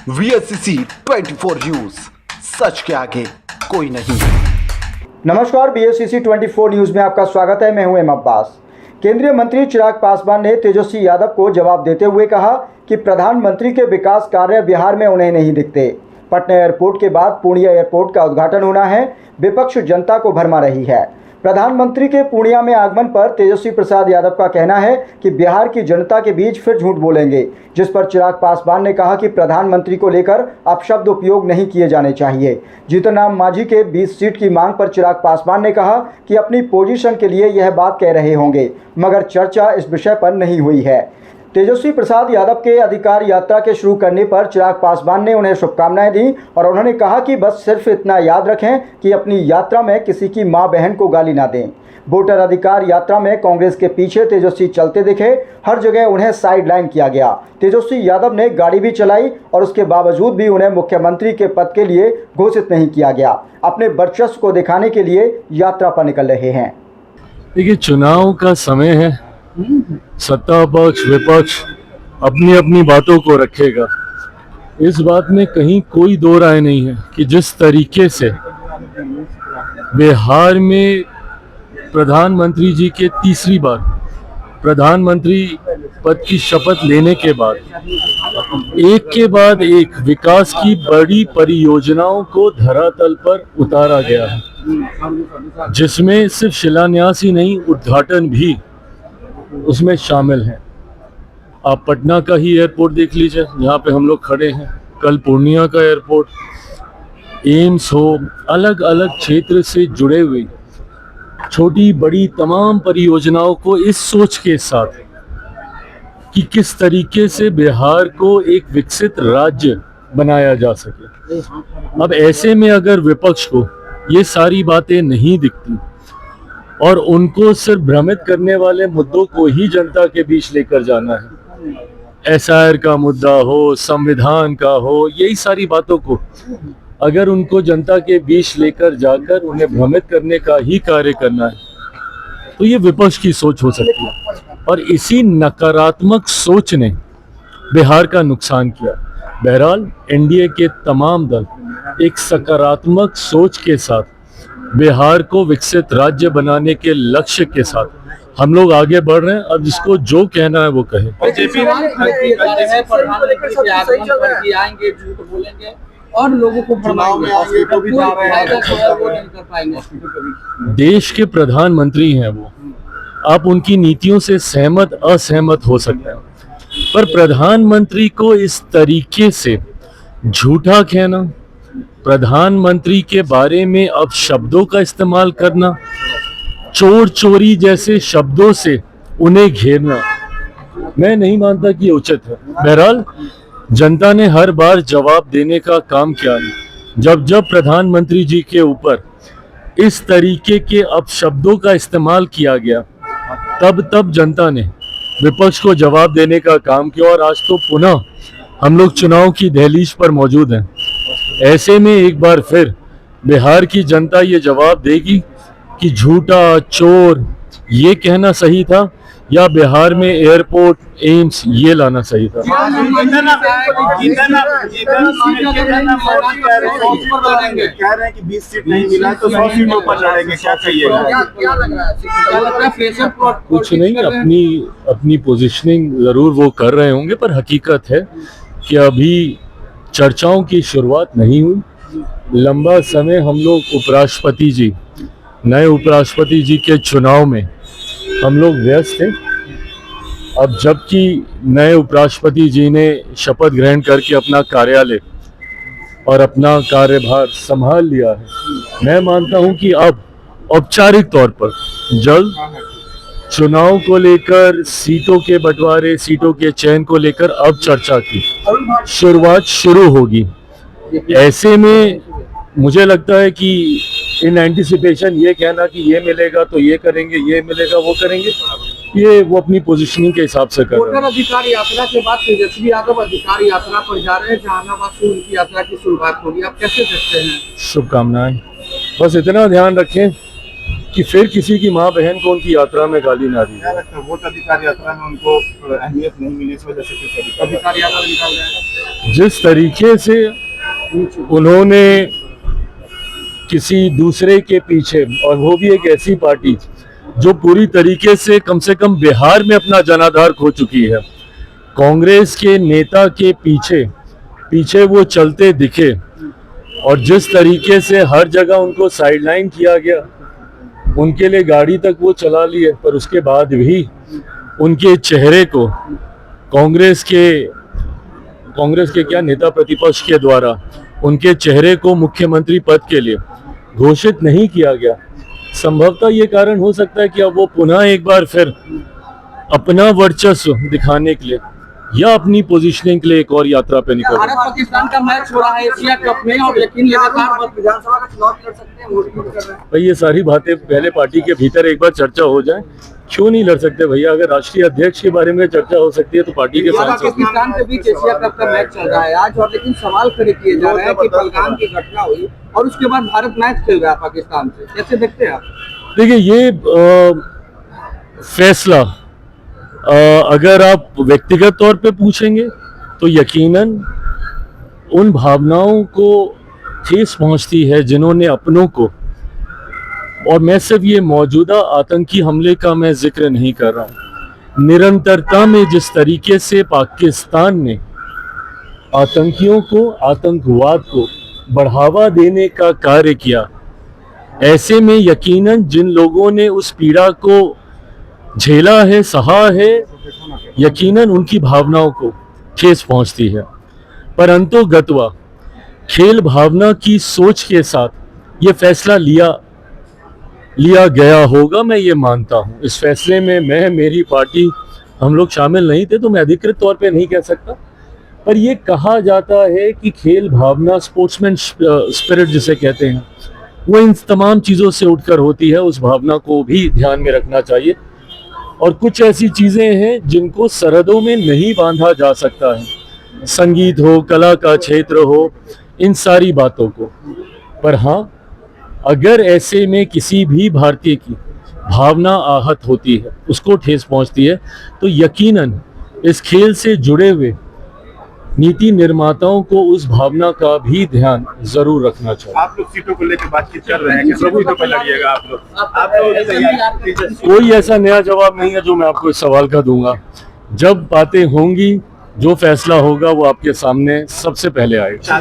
VSCC 24 news, सच के आगे कोई नहीं। नमस्कार, BSCC 24 न्यूज में आपका स्वागत है। मैं हूं एम अब्बास। केंद्रीय मंत्री चिराग पासवान ने तेजस्वी यादव को जवाब देते हुए कहा कि प्रधानमंत्री के विकास कार्य बिहार में उन्हें नहीं दिखते। पटना एयरपोर्ट के बाद पूर्णिया एयरपोर्ट का उद्घाटन होना है। विपक्ष जनता को भरमा रही है। प्रधानमंत्री के पूर्णिया में आगमन पर तेजस्वी प्रसाद यादव का कहना है कि बिहार की जनता के बीच फिर झूठ बोलेंगे, जिस पर चिराग पासवान ने कहा कि प्रधानमंत्री को लेकर अपशब्द उपयोग नहीं किए जाने चाहिए। जीतन राम मांझी के 20 सीट की मांग पर चिराग पासवान ने कहा कि अपनी पोजीशन के लिए यह बात कह रहे होंगे, मगर चर्चा इस विषय पर नहीं हुई है। तेजस्वी प्रसाद यादव के अधिकार यात्रा के शुरू करने पर चिराग पासवान ने उन्हें शुभकामनाएं दी और उन्होंने कहा कि बस सिर्फ इतना याद रखें कि अपनी यात्रा में किसी की मां बहन को गाली ना दें। वोटर अधिकार यात्रा में कांग्रेस के पीछे तेजस्वी चलते दिखे। हर जगह उन्हें साइडलाइन किया गया। तेजस्वी यादव ने गाड़ी भी चलाई और उसके बावजूद भी उन्हें मुख्यमंत्री के पद के लिए घोषित नहीं किया गया। अपने वर्चस्व को दिखाने के लिए यात्रा पर निकल रहे हैं। देखिए, चुनाव का समय है। सत्ता पक्ष विपक्ष अपनी अपनी बातों को रखेगा। इस बात में कहीं कोई दो राय नहीं है कि जिस तरीके से बिहार में प्रधानमंत्री जी के तीसरी बार प्रधानमंत्री पद की शपथ लेने के बाद एक के बाद एक विकास की बड़ी परियोजनाओं को धरातल पर उतारा गया है, जिसमें सिर्फ शिलान्यास ही नहीं, उद्घाटन भी उसमें शामिल है। आप पटना का ही एयरपोर्ट देख लीजिए, जहाँ पे हम लोग खड़े हैं। कल पूर्णिया का एयरपोर्ट, एम्स हो, अलग अलग क्षेत्र से जुड़े हुए छोटी बड़ी तमाम परियोजनाओं को इस सोच के साथ कि किस तरीके से बिहार को एक विकसित राज्य बनाया जा सके। अब ऐसे में अगर विपक्ष को ये सारी बातें नहीं दिखती और उनको सिर्फ भ्रमित करने वाले मुद्दों को ही जनता के बीच लेकर जाना है, SIR का मुद्दा हो, संविधान का हो, यही सारी बातों को अगर उनको जनता के बीच लेकर जाकर उन्हें भ्रमित करने का ही कार्य करना है, तो ये विपक्ष की सोच हो सकती है। और इसी नकारात्मक सोच ने बिहार का नुकसान किया। बहरहाल NDA के तमाम दल एक सकारात्मक सोच के साथ बिहार को विकसित राज्य बनाने के लक्ष्य के साथ हम लोग आगे बढ़ रहे हैं। अब जिसको जो कहना है वो कहे। और लोगों को देश के प्रधानमंत्री हैं वो। आप उनकी नीतियों से सहमत असहमत हो सकते हैं, पर प्रधानमंत्री को इस तरीके से झूठा कहना, प्रधानमंत्री के बारे में अब शब्दों का इस्तेमाल करना, चोर चोरी जैसे शब्दों से उन्हें घेरना, मैं नहीं मानता कि उचित है। बहरहाल जनता ने हर बार जवाब देने का काम किया। जब जब प्रधानमंत्री जी के ऊपर इस तरीके के अपशब्दों का इस्तेमाल किया गया, तब तब जनता ने विपक्ष को जवाब देने का काम किया। और आज तो पुनः हम लोग चुनाव की दहलीज पर मौजूद हैं। ऐसे में एक बार फिर बिहार की जनता ये जवाब देगी कि झूठा, चोर ये कहना सही था या बिहार में एयरपोर्ट, एम्स ये लाना सही था। कह रहे हैं कि 20 सीट नहीं मिला तो 100 सीटों पर लड़ेंगे, क्या कहिएगा? कुछ नहीं, अपनी पोजीशनिंग जरूर वो कर रहे होंगे, पर हकीकत है कि अभी चर्चाओं की शुरुआत नहीं हुई। लंबा समय हम लोग नए उपराष्ट्रपति जी के चुनाव में हम लोग व्यस्त थे। अब जबकि नए उपराष्ट्रपति जी ने शपथ ग्रहण करके अपना कार्यालय और अपना कार्यभार संभाल लिया है, मैं मानता हूं कि अब औपचारिक तौर पर जल्द चुनाव को लेकर, सीटों के बंटवारे, सीटों के चयन को लेकर अब चर्चा की शुरुआत शुरू होगी। ऐसे में मुझे लगता है कि इन एंटिसिपेशन ये कहना कि ये मिलेगा तो ये करेंगे, ये मिलेगा वो करेंगे, ये वो अपनी पोजीशनिंग के हिसाब से कर रहे हैं। अधिकार यात्रा के बाद तेजस्वी यादव अधिकार यात्रा पर जा रहे हैं, जहानाबाद से उनकी यात्रा की शुरुआत होगी। आप कैसे देखते हैं? शुभकामनाएं। बस इतना ध्यान रखें कि फिर किसी की माँ बहन को उनकी यात्रा में गाली ना दी। वोट अधिकार यात्रा में उनको अहमियत नहीं मिली, इस वजह से अधिकार यात्रा निकाल रहे हैं। जिस तरीके से उन्होंने किसी दूसरे के पीछे, और वो भी एक ऐसी पार्टी जो पूरी तरीके से कम बिहार में अपना जनाधार खो चुकी है, कांग्रेस के नेता के पीछे वो चलते दिखे, और जिस तरीके से हर जगह उनको साइडलाइन किया गया, उनके लिए गाड़ी तक वो चला लिए, पर उसके बाद भी उनके चेहरे को कांग्रेस के क्या नेता प्रतिपक्ष के द्वारा उनके चेहरे को मुख्यमंत्री पद के लिए घोषित नहीं किया गया। संभवतः ये कारण हो सकता है कि अब वो पुनः एक बार फिर अपना वर्चस्व दिखाने के लिए या अपनी पोजीशनिंग के लिए एक और यात्रा पे निकल। भारत पाकिस्तान का मैच हो रहा है एशिया कप में, और लेकिन लगातार विधानसभा का चुनाव लड़ सकते हैं, वोट कर रहे हैं। भाई ये सारी बातें पहले पार्टी के भीतर एक बार चर्चा हो जाए, क्यों नहीं लड़ सकते भैया? अगर राष्ट्रीय अध्यक्ष के बारे में चर्चा हो सकती है तो पार्टी के साथ पाकिस्तान के बीच एशिया कप का मैच चल रहा है आज, और लेकिन सवाल खड़े किए जा रहे हैं कि पहलगाम की घटना हुई और उसके बाद भारत मैच खेल रहा है पाकिस्तान से, कैसे देखते हैं आप? देखिए, ये फैसला अगर आप व्यक्तिगत तौर पे पूछेंगे तो यकीनन उन भावनाओं को ठेस पहुंचती है जिन्होंने अपनों को, और मैं सिर्फ ये मौजूदा आतंकी हमले का मैं जिक्र नहीं कर रहा हूं, निरंतरता में जिस तरीके से पाकिस्तान ने आतंकियों को, आतंकवाद को बढ़ावा देने का कार्य किया, ऐसे में यकीनन जिन लोगों ने उस पीड़ा को झेला है, सहा है, यकीनन उनकी भावनाओं को ठेस पहुंचती है। परंतु गतवा खेल भावना की सोच के साथ ये फैसला लिया गया होगा, मैं ये मानता हूं। इस फैसले में मैं, मेरी पार्टी, हम लोग शामिल नहीं थे, तो मैं अधिकृत तौर पे नहीं कह सकता, पर ये कहा जाता है कि खेल भावना, स्पोर्ट्समैन स्पिरिट जिसे कहते हैं, वो इन तमाम चीज़ों से उठकर होती है। उस भावना को भी ध्यान में रखना चाहिए, और कुछ ऐसी चीज़ें हैं जिनको सरहदों में नहीं बांधा जा सकता है, संगीत हो, कला का क्षेत्र हो, इन सारी बातों को। पर हाँ, अगर ऐसे में किसी भी भारतीय की भावना आहत होती है, उसको ठेस पहुंचती है, तो यकीनन इस खेल से जुड़े हुए नीति निर्माताओं को उस भावना का भी ध्यान जरूर रखना चाहिए। आप लोग सीटों को लेकर बातचीत कर रहे हैं कि सब सीटों पर लड़िएगा आप लोग? कोई ऐसा नया जवाब नहीं है जो मैं आपको इस सवाल का दूंगा। जब बातें होंगी, जो फैसला होगा वो आपके सामने सबसे पहले आएगा।